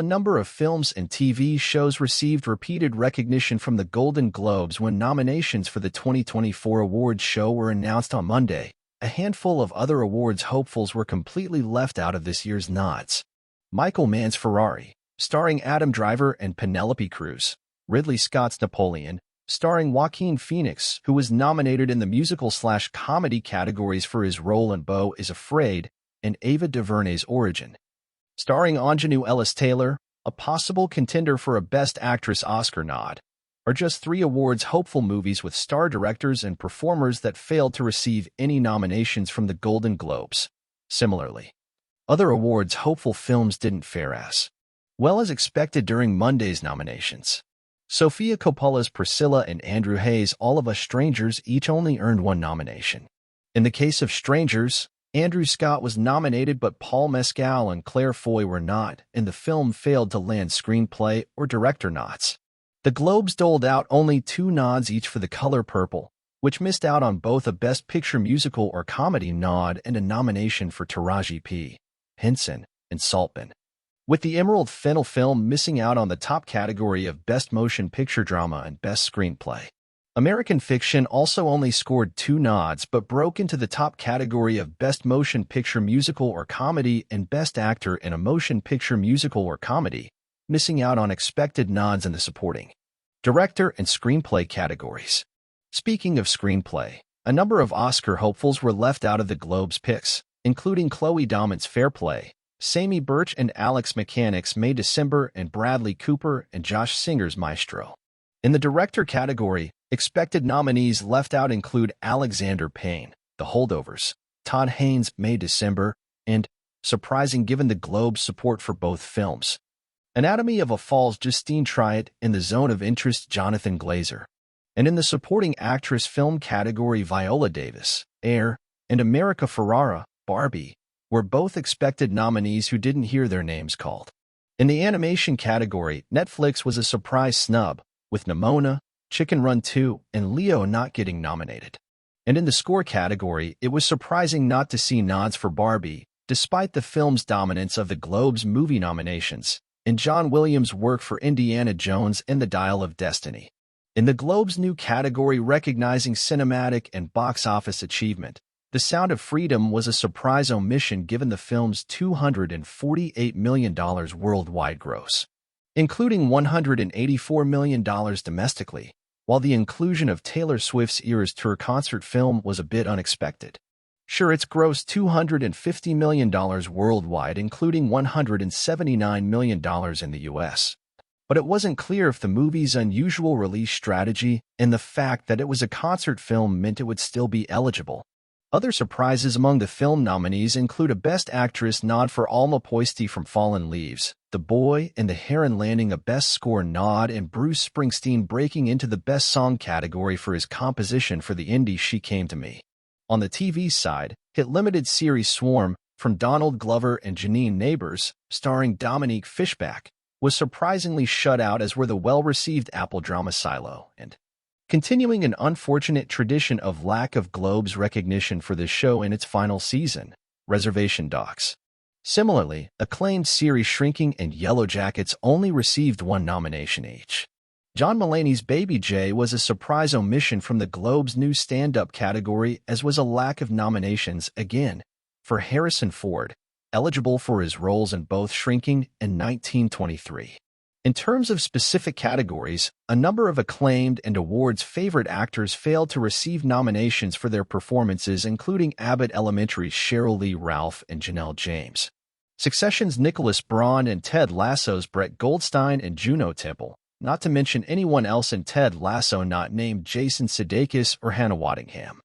a number of films and TV shows received repeated recognition from the Golden Globes when nominations for the 2024 awards show were announced on Monday, a handful of other awards hopefuls were completely left out of this year's nods. Michael Mann's Ferrari, starring Adam Driver and Penelope Cruz, Ridley Scott's Napoleon, starring Joaquin Phoenix, who was nominated in the musical/comedy categories for his role in Beau is Afraid, and Ava DuVernay's Origin, starring Anjanou Ellis-Taylor, a possible contender for a Best Actress Oscar nod, are just 3 awards hopeful movies with star directors and performers that failed to receive any nominations from the Golden Globes. Similarly, other awards hopeful films didn't fare as well as expected during Monday's nominations. Sofia Coppola's Priscilla and Andrew Hayes' All of Us Strangers each only earned 1 nomination. In the case of Strangers, Andrew Scott was nominated but Paul Mescal and Claire Foy were not, and the film failed to land screenplay or director nods. The Globes doled out only 2 nods each for The Color Purple, which missed out on both a Best Picture Musical or Comedy nod and a nomination for Taraji P. Henson and Saltman, with the Emerald Fennell film missing out on the top category of Best Motion Picture Drama and Best Screenplay. American Fiction also only scored 2 nods but broke into the top category of Best Motion Picture Musical or Comedy and Best Actor in a Motion Picture Musical or Comedy, missing out on expected nods in the supporting, director, and screenplay categories. Speaking of screenplay, a number of Oscar hopefuls were left out of the Globes picks, including Chloe Domit's Fair Play, Sammy Birch and Alex Mechanic's May December, and Bradley Cooper and Josh Singer's Maestro. In the director category, expected nominees left out include Alexander Payne, The Holdovers, Todd Haynes' May December, and, surprising given the Globe's support for both films, Anatomy of a Fall's Justine Triet, in the Zone of Interest Jonathan Glazer. And in the supporting actress film category, Viola Davis, Air, and America Ferrara, Barbie, were both expected nominees who didn't hear their names called. In the animation category, Netflix was a surprise snub, with Nimona, Chicken Run 2, and Leo not getting nominated. And in the score category, it was surprising not to see nods for Barbie, despite the film's dominance of the Globe's movie nominations, and John Williams' work for Indiana Jones and the Dial of Destiny. In the Globe's new category recognizing cinematic and box office achievement, The Sound of Freedom was a surprise omission given the film's $248 million worldwide gross, including $184 million domestically, while the inclusion of Taylor Swift's Eras Tour concert film was a bit unexpected. Sure, it's grossed $250 million worldwide, including $179 million in the US. But it wasn't clear if the movie's unusual release strategy and the fact that it was a concert film meant it would still be eligible. Other surprises among the film nominees include a Best Actress nod for Alma Poisty from Fallen Leaves, The Boy and the Heron landing a Best Score nod, and Bruce Springsteen breaking into the Best Song category for his composition for the indie She Came to Me. On the TV side, hit limited series Swarm, from Donald Glover and Janine Neighbors, starring Dominique Fishback, was surprisingly shut out, as were the well-received Apple drama Silo, and continuing an unfortunate tradition of lack of Globes recognition for this show in its final season, Reservation Dogs. Similarly, acclaimed series Shrinking and Yellow Jackets only received 1 nomination each. John Mulaney's Baby J was a surprise omission from the Globe's new stand-up category, as was a lack of nominations, again, for Harrison Ford, eligible for his roles in both Shrinking and 1923. In terms of specific categories, a number of acclaimed and awards favorite actors failed to receive nominations for their performances, including Abbott Elementary's Cheryl Lee Ralph and Janelle James, Succession's Nicholas Braun, and Ted Lasso's Brett Goldstein and Juno Temple, not to mention anyone else in Ted Lasso not named Jason Sudeikis or Hannah Waddingham.